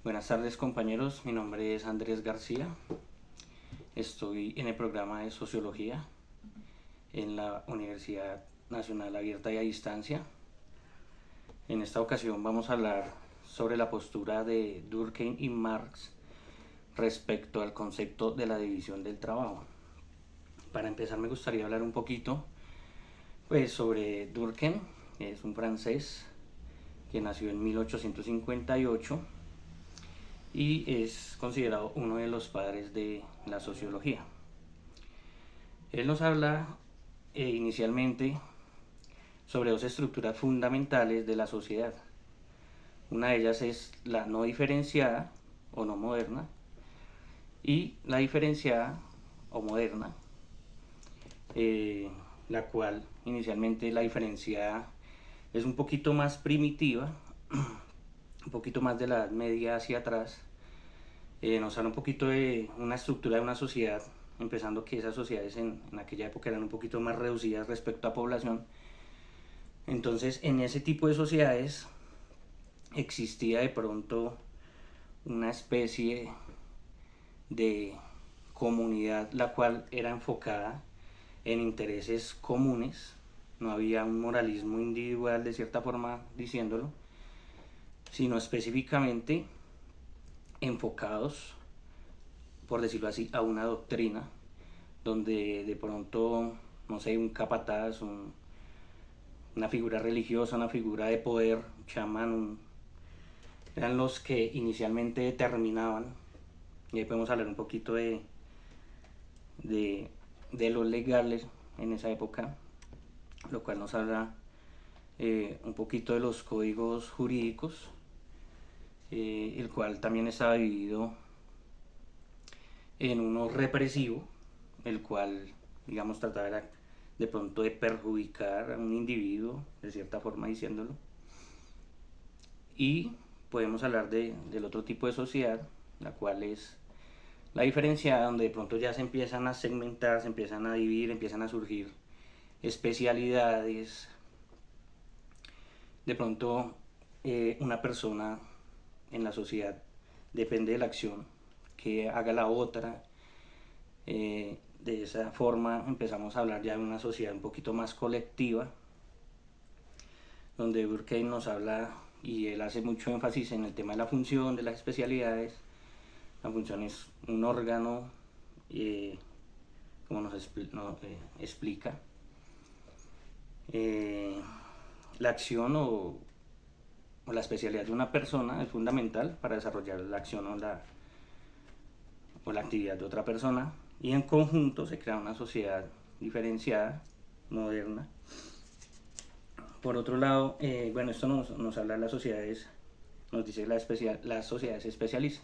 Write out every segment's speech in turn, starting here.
Buenas tardes compañeros, mi nombre es Andrés García, estoy en el programa de Sociología en la Universidad Nacional Abierta y a Distancia. En esta ocasión vamos a hablar sobre la postura de Durkheim y Marx respecto al concepto de la división del trabajo. Para empezar me gustaría hablar un poquito sobre Durkheim, que es un francés que nació en 1858 y es considerado uno de los padres de la sociología. Él nos habla inicialmente sobre dos estructuras fundamentales de la sociedad. Una de ellas es la no diferenciada o no moderna y la diferenciada o moderna, la cual inicialmente la diferenciada es un poquito más primitiva, un poquito más de la Edad Media hacia atrás. Nos habla un poquito de una estructura de una sociedad, empezando que esas sociedades en aquella época eran un poquito más reducidas respecto a población. Entonces en ese tipo de sociedades existía de pronto una especie de comunidad la cual era enfocada en intereses comunes, no había un moralismo individual de cierta forma diciéndolo, sino específicamente enfocados, por decirlo así, a una doctrina donde de pronto, no sé, un capataz, una figura religiosa, una figura de poder, un chamán, eran los que inicialmente determinaban, y ahí podemos hablar un poquito de los legales en esa época, lo cual nos habla un poquito de los códigos jurídicos, el cual también estaba dividido en uno represivo, el cual, digamos, trataba de pronto de perjudicar a un individuo, de cierta forma diciéndolo. Y podemos hablar del otro tipo de sociedad, la cual es la diferenciada, donde de pronto ya se empiezan a segmentar, se empiezan a dividir, empiezan a surgir especialidades. De pronto una persona en la sociedad depende de la acción que haga la otra. De esa forma empezamos a hablar ya de una sociedad un poquito más colectiva, donde Durkheim nos habla y él hace mucho énfasis en el tema de la función, de las especialidades. La función es un órgano, como nos explica. La acción o la especialidad de una persona es fundamental para desarrollar la acción o la actividad de otra persona, y en conjunto se crea una sociedad diferenciada, moderna. Por otro lado, esto nos habla de las sociedades, nos dice que las sociedades se especializan.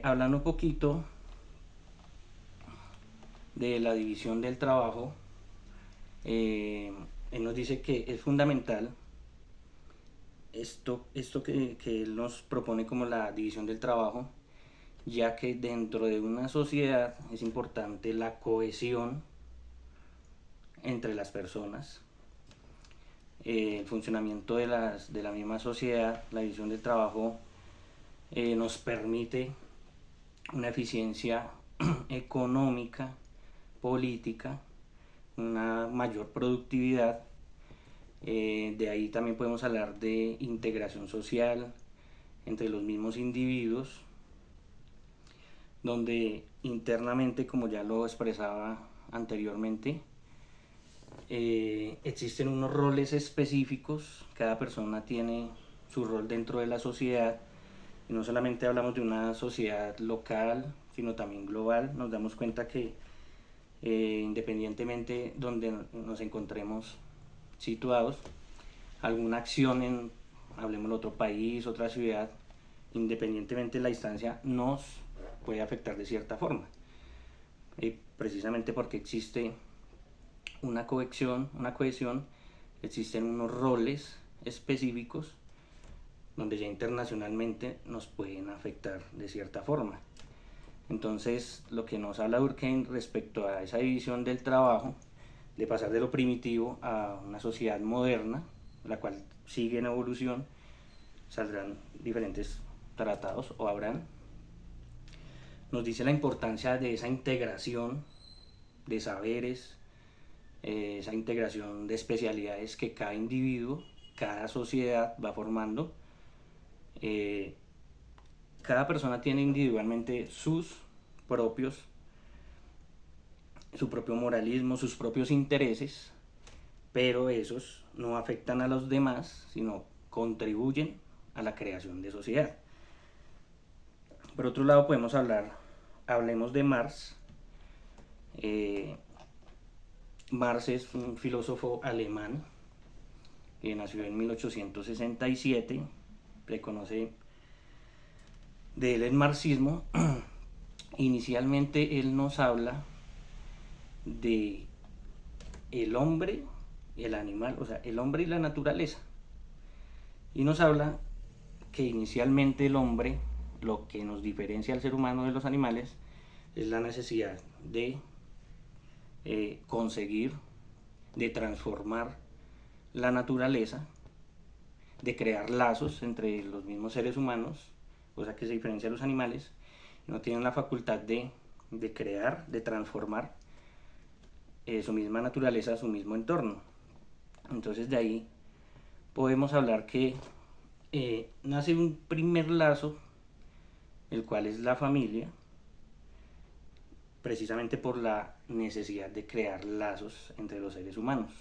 Hablando un poquito de la división del trabajo, él nos dice que es fundamental esto que él nos propone como la división del trabajo, ya que dentro de una sociedad es importante la cohesión entre las personas, el funcionamiento de la misma sociedad. La división del trabajo nos permite una eficiencia económica, política, una mayor productividad. De ahí también podemos hablar de integración social entre los mismos individuos, donde internamente, como ya lo expresaba anteriormente, existen unos roles específicos, cada persona tiene su rol dentro de la sociedad, y no solamente hablamos de una sociedad local, sino también global. Nos damos cuenta que independientemente donde nos encontremos situados, alguna acción hablemos de otro país, otra ciudad, independientemente de la distancia, nos puede afectar de cierta forma. Precisamente porque existe una cohesión, existen unos roles específicos donde ya internacionalmente nos pueden afectar de cierta forma. Entonces, lo que nos habla Durkheim respecto a esa división del trabajo, de pasar de lo primitivo a una sociedad moderna, la cual sigue en evolución, saldrán diferentes tratados o habrán. Nos dice la importancia de esa integración de saberes, esa integración de especialidades que cada individuo, cada sociedad va formando. Cada persona tiene individualmente su propio moralismo, sus propios intereses, pero esos no afectan a los demás, sino contribuyen a la creación de sociedad. Por otro lado, hablemos de Marx. Marx es un filósofo alemán que nació en 1867, reconoce de él el marxismo. Inicialmente él nos habla de el hombre y el animal, o sea, el hombre y la naturaleza. Y nos habla que inicialmente el hombre, lo que nos diferencia al ser humano de los animales, es la necesidad de conseguir, de transformar la naturaleza, de crear lazos entre los mismos seres humanos, cosa que se diferencia de los animales. No tienen la facultad de crear, de transformar su misma naturaleza, su mismo entorno. Entonces de ahí podemos hablar que nace un primer lazo, el cual es la familia, precisamente por la necesidad de crear lazos entre los seres humanos.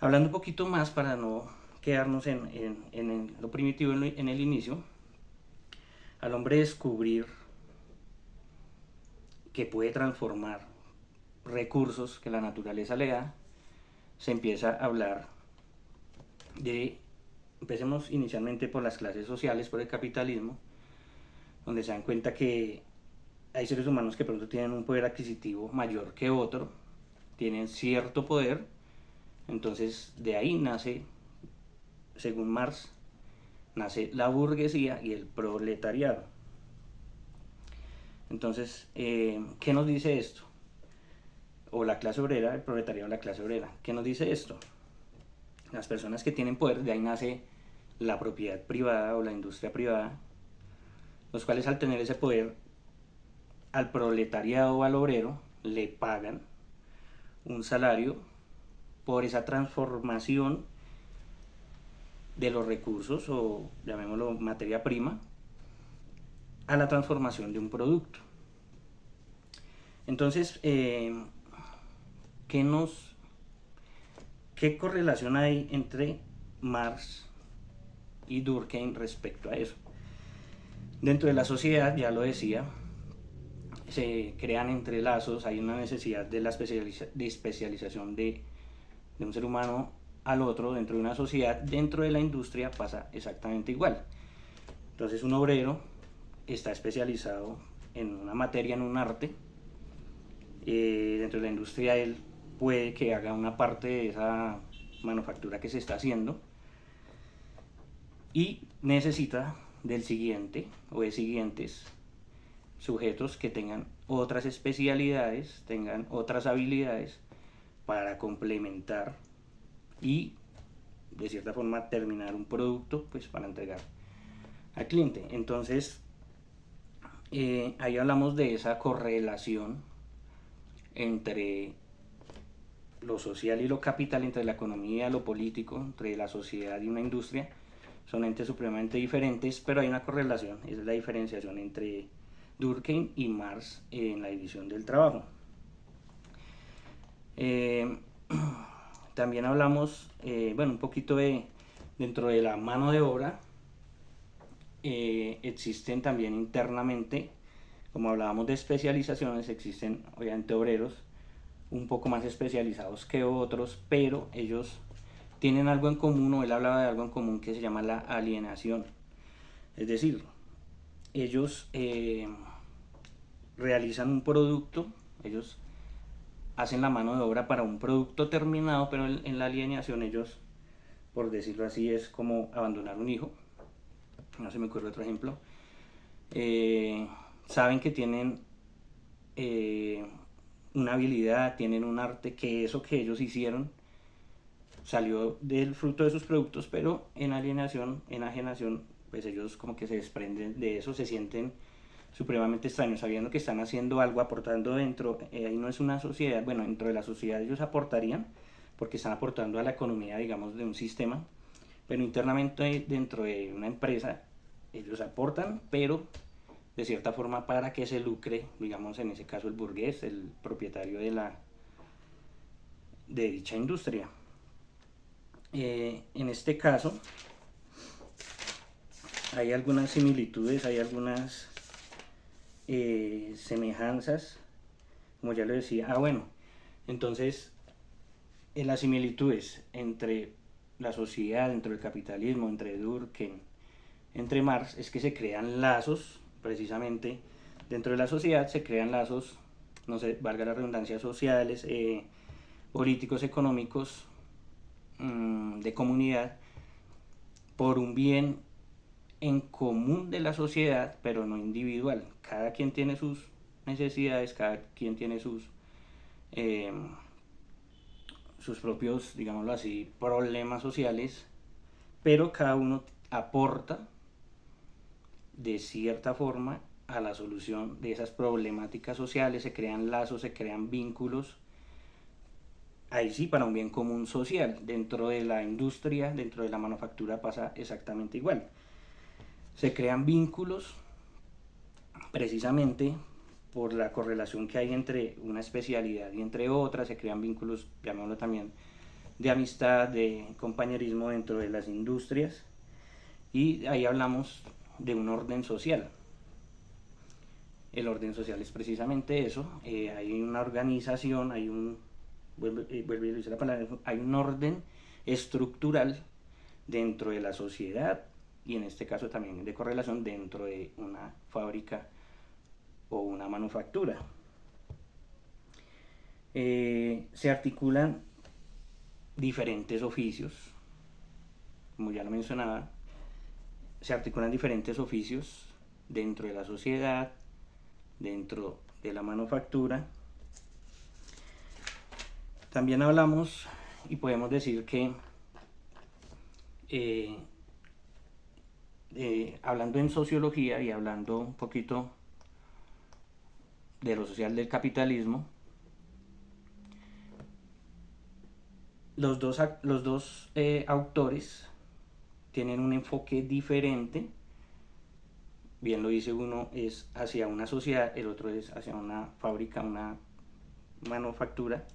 Hablando un poquito más para no quedarnos en lo primitivo en el inicio, al hombre descubrir que puede transformar recursos que la naturaleza le da, se empieza a hablar empecemos inicialmente por las clases sociales, por el capitalismo, donde se dan cuenta que hay seres humanos que pronto tienen un poder adquisitivo mayor que otro, tienen cierto poder. Entonces de ahí nace, según Marx, nace la burguesía y el proletariado. Entonces, ¿qué nos dice esto? O la clase obrera, el proletariado, la clase obrera. ¿Qué nos dice esto? Las personas que tienen poder, de ahí nace la propiedad privada o la industria privada, los cuales al tener ese poder, al proletariado o al obrero le pagan un salario por esa transformación de los recursos, o llamémoslo materia prima, a la transformación de un producto. Entonces, ¿qué correlación hay entre Marx y Durkheim respecto a eso? Dentro de la sociedad, ya lo decía, se crean entrelazos, hay una necesidad de la especialización de un ser humano al otro dentro de una sociedad. Dentro de la industria pasa exactamente igual. Entonces un obrero está especializado en una materia, en un arte. Dentro de la industria él puede que haga una parte de esa manufactura que se está haciendo y necesita del siguiente o de siguientes sujetos que tengan otras especialidades, tengan otras habilidades para complementar y de cierta forma terminar un producto, pues para entregar al cliente. Entonces ahí hablamos de esa correlación entre lo social y lo capital, entre la economía, lo político, entre la sociedad y una industria. Son entes supremamente diferentes, pero hay una correlación, es la diferenciación entre Durkheim y Marx en la división del trabajo. También hablamos, un poquito dentro de la mano de obra, existen también internamente, como hablábamos de especializaciones, existen obviamente obreros un poco más especializados que otros, pero ellos tienen algo en común, o él hablaba de algo en común que se llama la alienación. Es decir, ellos realizan un producto, ellos hacen la mano de obra para un producto terminado, pero en la alienación ellos, por decirlo así, es como abandonar un hijo. No se me ocurre otro ejemplo. Saben que tienen una habilidad, tienen un arte, que eso que ellos hicieron salió del fruto de sus productos, pero en enajenación, pues ellos como que se desprenden de eso, se sienten supremamente extraños, sabiendo que están haciendo algo, aportando dentro, ahí no es una sociedad, bueno, dentro de la sociedad ellos aportarían, porque están aportando a la economía, digamos, de un sistema, pero internamente dentro de una empresa ellos aportan, pero de cierta forma para que se lucre, digamos en ese caso el burgués, el propietario de dicha industria. En este caso hay algunas similitudes, hay algunas semejanzas, como ya lo decía. Bueno, entonces las similitudes entre la sociedad, entre el capitalismo, entre Durkheim, entre Marx, es que se crean lazos, precisamente dentro de la sociedad se crean lazos, no sé, valga la redundancia, sociales, políticos, económicos, de comunidad, por un bien en común de la sociedad, pero no individual. Cada quien tiene sus necesidades, cada quien tiene eh, sus propios, digámoslo así, problemas sociales, pero cada uno aporta de cierta forma a la solución de esas problemáticas sociales, se crean lazos, se crean vínculos, ahí sí para un bien común social. Dentro de la industria, dentro de la manufactura pasa exactamente igual. Se crean vínculos precisamente por la correlación que hay entre una especialidad y entre otras, se crean vínculos, llamémoslo también, de amistad, de compañerismo dentro de las industrias, y ahí hablamos de un orden social. El orden social es precisamente eso, hay una organización, hay un, vuelvo a decir la palabra, hay un orden estructural dentro de la sociedad, y en este caso también de correlación dentro de una fábrica o una manufactura. Se articulan diferentes oficios, como ya lo mencionaba, se articulan diferentes oficios dentro de la sociedad, dentro de la manufactura. También hablamos y podemos decir que hablando en sociología y hablando un poquito de lo social del capitalismo, los dos autores tienen un enfoque diferente. Bien lo dice, uno es hacia una sociedad, el otro es hacia una fábrica, una manufactura,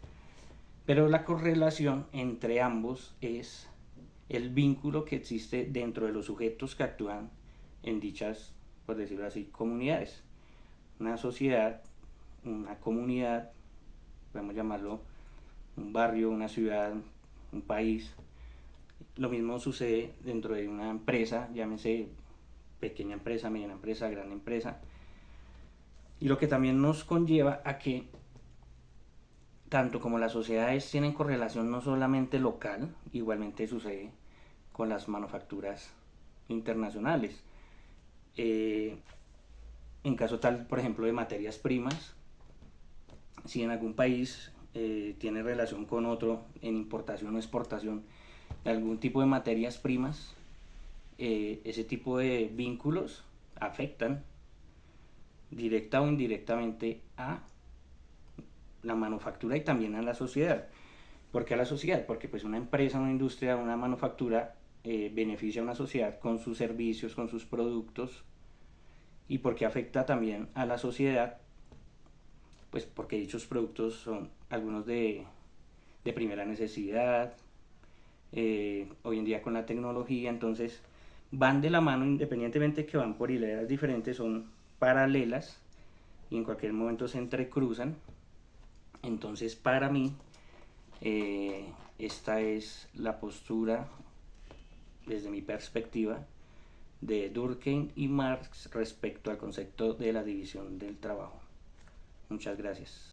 pero la correlación entre ambos es el vínculo que existe dentro de los sujetos que actúan en dichas, por decirlo así, comunidades. Una sociedad, una comunidad, podemos llamarlo un barrio, una ciudad, un país. Lo mismo sucede dentro de una empresa, llámese pequeña empresa, mediana empresa, gran empresa. Y lo que también nos conlleva a que tanto como las sociedades tienen correlación no solamente local, igualmente sucede con las manufacturas internacionales. En caso tal, por ejemplo, de materias primas, si en algún país tiene relación con otro en importación o exportación de algún tipo de materias primas, ese tipo de vínculos afectan directa o indirectamente a la manufactura y también a la sociedad. ¿Por qué a la sociedad? Porque pues una empresa, una industria, una manufactura beneficia a una sociedad con sus servicios, con sus productos, y porque afecta también a la sociedad, pues porque dichos productos son algunos de primera necesidad, hoy en día con la tecnología, entonces van de la mano, independientemente que van por hileras diferentes, son paralelas y en cualquier momento se entrecruzan. Entonces para mí esta es la postura desde mi perspectiva de Durkheim y Marx respecto al concepto de la división del trabajo. Muchas gracias.